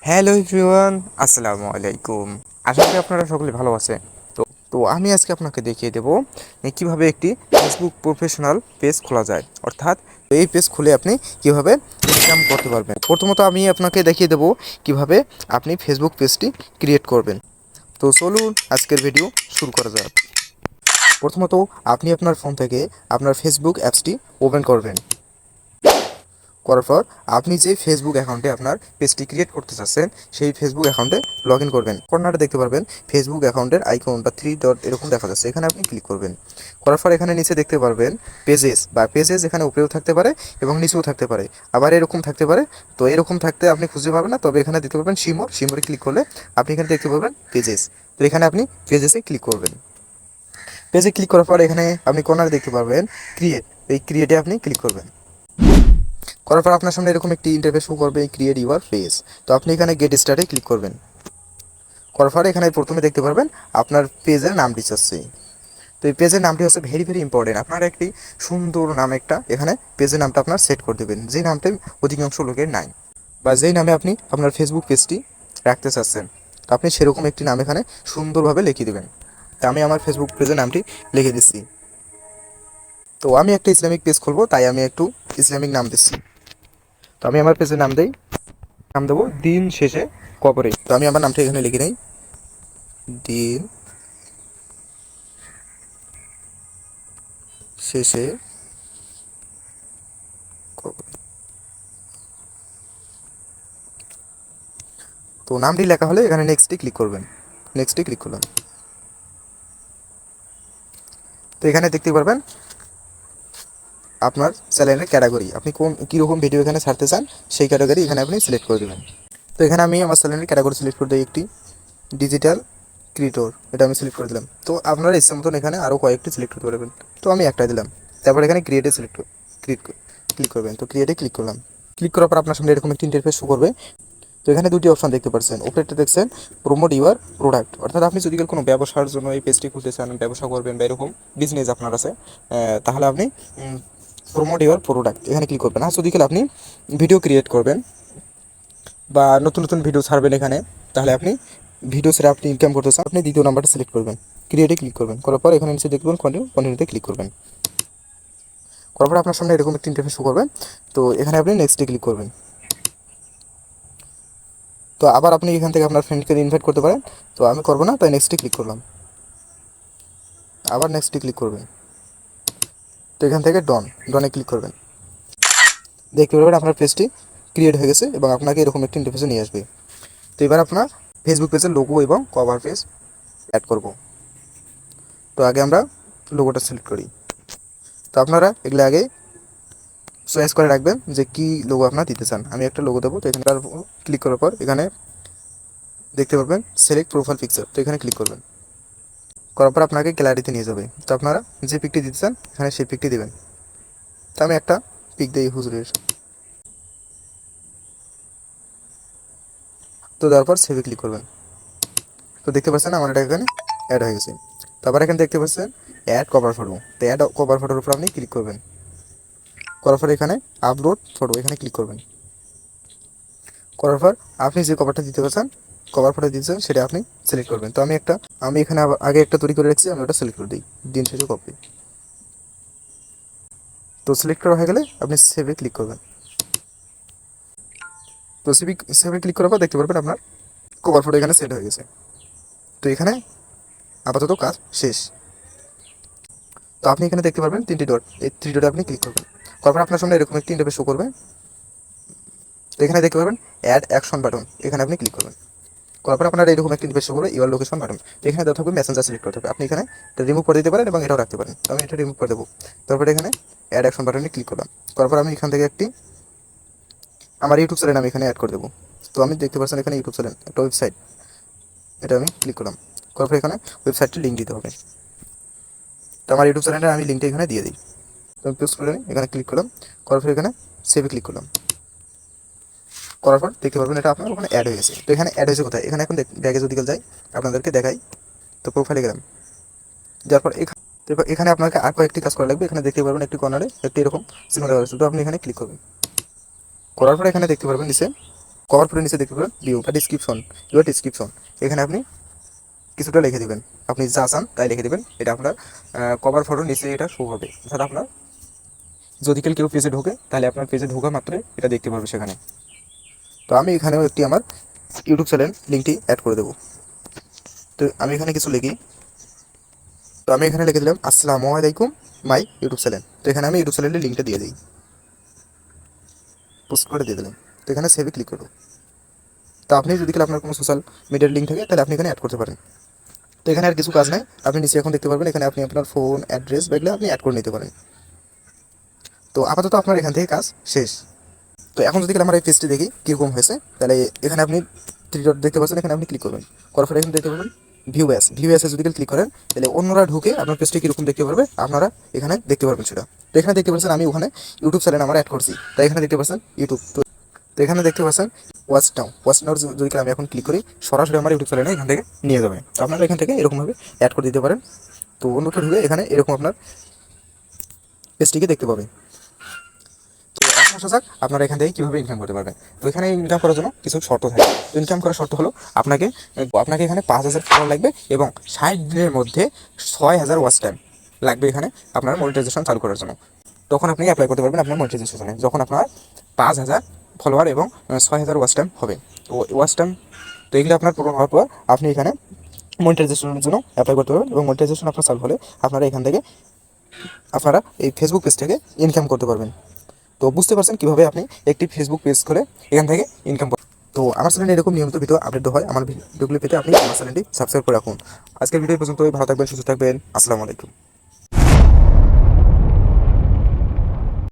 Hello everyone, আসসালামু আলাইকুম। আশা করি আপনারা সকলে ভালো আছেন। তো তো আমি আজকে আপনাকে দেখিয়ে দেবো কিভাবে একটি ফেসবুক প্রফেশনাল পেজ খোলা যায়, অর্থাৎ এই পেজ খুলে আপনি কিভাবে ইনকাম করতে পারবেন। প্রথমত আমি আপনাকে দেখিয়ে দেবো কিভাবে আপনি ফেসবুক পেজটি ক্রিয়েট করবেন। তো চলুন আজকের ভিডিও শুরু করা যাক। প্রথমত আপনি আপনার ফোন থেকে আপনার ফেসবুক অ্যাপসটি ওপেন করবেন। করার পর আপনি যে ফেসবুক অ্যাকাউন্টে আপনার পেজটি ক্রিয়েট করতে চাচ্ছেন সেই ফেসবুক অ্যাকাউন্টে লগ ইন করবেন। কর্নারে দেখতে পারবেন ফেসবুক অ্যাকাউন্টের আইকনটা 3 ডট এরকম দেখা যাচ্ছে, এখানে আপনি ক্লিক করবেন। করার পর এখানে নিচে দেখতে পারবেন পেজেস এখানে উপরেও থাকতে পারে এবং নিচেও থাকতে পারে, আবার এরকম থাকতে পারে। তো এরকম থাকতে আপনি খুঁজে পাবেন না, তবে এখানে দেখতে পারবেন শিমরে ক্লিক করলে আপনি এখানে দেখতে পাবেন পেজেস। তো এখানে আপনি পেজেসে ক্লিক করবেন। পেজে ক্লিক করার পর এখানে আপনি কর্নারে দেখতে পারবেন ক্রিয়েট, এই ক্রিয়েটে আপনি ক্লিক করবেন। করার পর আপনার সামনে এরকম একটি ইন্টারফেস শো করবে, ক্রিয়েট ইউর পেজ। তো আপনি এখানে গেট স্টার্টে ক্লিক করবেন। করার পর এখানে প্রথমে দেখতে পারবেন আপনার পেজের নামটি চাচ্ছে। তো এই পেজের নামটি হচ্ছে ভেরি ভেরি ইম্পর্টেন্ট। আপনার একটি সুন্দর নাম একটা এখানে পেজের নামটা আপনার সেট করে দেবেন, যে নামটা অধিকাংশ লোকের নাই, বা যেই নামে আপনি আপনার ফেসবুক পেজটি রাখতে চাচ্ছেন। তো আপনি সেরকম একটি নাম এখানে সুন্দরভাবে লিখে দেবেন। তো আমি আমার ফেসবুক পেজের নামটি লিখে দিচ্ছি। তো আমি একটা ইসলামিক পেজ খুলবো, তাই আমি একটু ইসলামিক নাম দিচ্ছি। তো আমি আমার পেজের নাম দেবো দিন শেষে কবরে। তো আমি আমার নামটা এখানে লিখে নিই, দিন শেষে কবরে। তো নামটি লেখা হলে এখানে নেক্সটে ক্লিক করবেন। নেক্সটে ক্লিক করলাম। তো এখানে দেখতে পারবেন আপনার চ্যানেলের ক্যাটাগরি, আপনি কীরকম ভিডিও এখানে ছাড়তে চান সেই ক্যাটাগরি এখানে আপনি সিলেক্ট করে দেবেন। তো এখানে আমি আমার চ্যানেলের ক্যাটাগরি সিলেক্ট করে দিই একটি ডিজিটাল ক্রিয়েটর, এটা আমি সিলেক্ট করে দিলাম। তো আপনারা ইচ্ছা মতন এখানে আরও কয়েকটি সিলেক্ট করতে পারবেন। তো আমি একটা দিলাম। তারপর এখানে ক্রিয়েটে ক্লিক করবেন। তো ক্রিয়েটে ক্লিক করলাম। ক্লিক করার পর আপনার সামনে এরকম একটি ইন্টারফেস শো করবে। তো এখানে দুটি অপশন দেখতে পাচ্ছেন, উপরেরটা দেখছেন প্রমোট ইউর প্রোডাক্ট, অর্থাৎ আপনি যদি কোনো ব্যবসার জন্য এই পেজটি খুলতে চান, ব্যবসা করবেন বা এরকম বিজনেস আপনার আছে, তাহলে আপনি প্রমোট ইউর প্রোডাক্ট এখানে ক্লিক করবেন। আর যদি আপনি ভিডিও ক্রিয়েট করবেন বা নতুন নতুন ভিডিও ছাড়বেন এখানে, তাহলে আপনি ভিডিও ছেড়ে আপনি ইনকাম করতে চান, আপনি দ্বিতীয় নাম্বারটা সিলেক্ট করবেন, ক্রিয়েটে ক্লিক করবেন। করার পর এখানে নিচে দেখবেন কন্টিনিউতে ক্লিক করবেন। করার পর আপনার সামনে এরকম একটি ইন্টারফেস শো করবেন। তো এখানে আপনি নেক্সটে ক্লিক করবেন। তো আবার আপনি এখান থেকে আপনার ফ্রেন্ডকে ইনভাইট করতে পারেন। তো আমি করবো না, তাই নেক্সটে ক্লিক করলাম। আবার নেক্সটে ক্লিক করবেন। তো এখান থেকে ডনে ক্লিক করবেন। দেখতে পারবেন আপনার পেজটি ক্রিয়েট হয়ে গেছে এবং আপনাকে এরকম একটি ইন্টারফেসে নিয়ে আসবে। তো এবার আপনার ফেসবুক পেজের লোগো এবং কভার পেজ অ্যাড করব। তো আগে আমরা লোগোটা সিলেক্ট করি। তো আপনারা এগুলো আগে চয়েস করে রাখবেন যে কী লোগো আপনারা দিতে চান। আমি একটা লোগো দেবো। তো এখানে ক্লিক করার পর এখানে দেখতে পারবেন সিলেক্ট প্রোফাইল পিকচার। তো এখানে ক্লিক করবেন। করার পর আপনাকে গ্যালারিতে নিয়ে যাবে। তো আপনারা যে পিকটি দিতে চান এখানে সেই পিকটি দেবেন। তো আমি একটা পিক দিই হুজুরের। তো দেওয়ার পর সেভে ক্লিক করবেন। তো দেখতে পাচ্ছেন আমার এটা এখানে অ্যাড হয়ে গেছে। তারপর এখানে দেখতে পাচ্ছেন অ্যাড কভার ফটো। তো অ্যাড কভার ফটোর উপর আপনি ক্লিক করবেন। করার পর এখানে আপলোড ফটো এখানে ক্লিক করবেন। করার পর আপনি যে কভারটা দিতে চান, কভার ফটো দিতে চান, সেটা আপনি সিলেক্ট করবেন। তো আমি এখানে আগে একটা তৈরি করে রাখছি, আমি ওটা সিলেক্ট করে দিই, দিন শেষে কপি। তো সিলেক্ট করা হয়ে গেলে আপনি সেভে ক্লিক করবেন। তো সেভে ক্লিক করার পর দেখতে পারবেন আপনার কভার ফটো এখানে সেট হয়ে গেছে। তো এখানে আপাতত কাজ শেষ। তো আপনি এখানে দেখতে পারবেন 3টি ডট, এই 3 ডটে আপনি ক্লিক করবেন। করার পর আপনার সামনে এরকম একটি ইন্টারফেস শো করবে। তো এখানে দেখতে পারবেন অ্যাড অ্যাকশন বাটন, এখানে আপনি ক্লিক করবেন। করার পর আপনার এরকম একটি ইন্টারফেস শো করবে ইউর লোকেশন বাটন। তো এখানে দেওয়া থাকবে মেসেঞ্জার সিলেক্ট করতে হবে, আপনি এখানে এটা রিমুভ করে দিতে পারেন এবং এটাও রাখতে পারেন। তো আমি এটা রিমুভ করে দেবো। তারপরে এখানে অ্যাড অ্যাকশন বাটনে ক্লিক করলাম। করার পর আমি এখান থেকে আমার ইউটিউব চ্যানেল আমি এখানে অ্যাড করে দেবো। তো আমি দেখতে পাচ্ছেন এখানে ইউটিউব চ্যানেল একটা ওয়েবসাইট, এটা আমি ক্লিক করলাম। করার পর এখানে ওয়েবসাইটটি লিঙ্ক দিতে হবে। তো আমার ইউটিউব চ্যানেলটা আমি লিঙ্কটা এখানে দিয়ে দিই। তো আমি পেস্ট করে এখানে ক্লিক করলাম। করার পর এখানে সেভে ক্লিক করলাম। করার পর দেখতে পারবেন এটা আপনার ওখানে অ্যাড হয়ে গেছে। তো এখানে অ্যাড হয়েছে কোথায়, এখানে এখন ব্যাগে যদি যাই আপনাদেরকে দেখাই। তো প্রোফাইলে গেলাম, যার পর এখানে আপনাকে আর কয়েকটি কাজ করা লাগবে। এখানে দেখতে পারবেন একটি কর্নারে একটি এরকম চিহ্ন দেওয়া রয়েছে। তো আপনি এখানে ক্লিক করবেন। করার পর এখানে দেখতে পারবেন নিচে কভার ফটোর নিচে দেখতে পাবেন ভিউ বা ডিসক্রিপশন। এবার ডিসক্রিপশন, এখানে আপনি কিছুটা লিখে দিবেন, আপনি যা চান তাই লিখে দিবেন। এটা আপনার কভার ফটোর নিচে এটা শো হবে, অর্থাৎ আপনার যদি কেউ পেজে ঢোকে তাহলে আপনার পেজে ঢোকা মাত্রই এটা দেখতে পারবে সেখানে। তো আমি এখানেও একটি আমার ইউটিউব চ্যানেল লিঙ্কটি অ্যাড করে দেবো। তো আমি এখানে কিছু লিখি, তো আমি এখানে লিখে দিলাম আসসালামু আলাইকুম মাই ইউটিউব চ্যানেল। তো এখানে আমি ইউটিউব চ্যানেলের লিঙ্কটা দিয়ে দিই, পোস্ট করে দিয়ে দিলাম। তো এখানে সেভে ক্লিক করবো। তো আপনি যদি আপনার কোনো সোশ্যাল মিডিয়ার লিঙ্ক থাকে তাহলে আপনি এখানে অ্যাড করতে পারেন। তো এখানে আর কিছু কাজ নাই, আপনি নিচে এখন দেখতে পারবেন এখানে আপনি আপনার ফোন অ্যাড্রেস এগুলো আপনি অ্যাড করে নিতে পারেন। তো আপাতত আপনার এখান থেকে কাজ শেষ। তো এখন যদি আমার এই পেজটি দেখি কীরকম হয়েছে, তাহলে এখানে আপনি থ্রি ডট দেখতে পাচ্ছেন, এখানে আপনি ক্লিক করবেন, করার পরে এখানে দেখতে পাবেন ভিউ অ্যাসে যদি ক্লিক করেন তাহলে অন্যরা ঢুকে আপনার পেজটি কীরকম দেখতে পারবে আপনারা এখানে দেখতে পারবেন সেটা। তো এখানে দেখতে পাচ্ছেন আমি ওখানে ইউটিউব চ্যানেল আমার অ্যাড করছি, তাই এখানে দেখতে পাচ্ছেন ইউটিউব। তো এখানে দেখতে পাচ্ছেন ওয়াচ নাও যদি আমি এখন ক্লিক করি সরাসরি আমার ইউটিউব চ্যানেলে এখান থেকে নিয়ে যাবে। তো আপনারা এখান থেকে এরকমভাবে অ্যাড করে দিতে পারেন। তো অন্যটা ঢুকে এখানে এরকম আপনার পেজটিকে দেখতে পাবে। তো এখন আসা যাক আপনারা এখান থেকে কীভাবে ইনকাম করতে পারবেন। তো এখানে ইনকাম করার জন্য কিছু শর্ত থাকে। তো ইনকাম করার শর্ত হলো আপনাকে এখানে 5,000 ফলোয়ার লাগবে এবং 60 দিনের মধ্যে 6,000 ওয়াচ টাইম লাগবে এখানে আপনার মনিটাইজেশন চালু করার জন্য। তখন আপনি অ্যাপ্লাই করতে পারবেন আপনার মনিটাইজেশনে, যখন আপনার 5,000 ফলোয়ার এবং 6,000 ওয়াচ টাইম হবে। তো ওয়াচ টাইম, তো এগুলো আপনার পূরণ হওয়ার পর আপনি এখানে মনিটাইজেশনের জন্য অ্যাপ্লাই করতে পারবেন এবং মনিটাইজেশন আপনার চালু হলে আপনারা এখান থেকে আপনারা এই ফেসবুক পেজ থেকে ইনকাম করতে পারবেন। তো বুঝতে পারছেন কীভাবে আপনি একটি ফেসবুক পেজ করে এখান থেকে ইনকাম করবেন। তো আমার চ্যানেলে এরকম নিয়মিত ভিডিও আপডেট হয়, আমার ভিডিওগুলি পেতে আপনি আমার চ্যানেলটি সাবস্ক্রাইব করে রাখুন। আজকের ভিডিও পর্যন্ত ভালো থাকবেন, সুস্থ থাকবেন। আসসালামু আলাইকুম।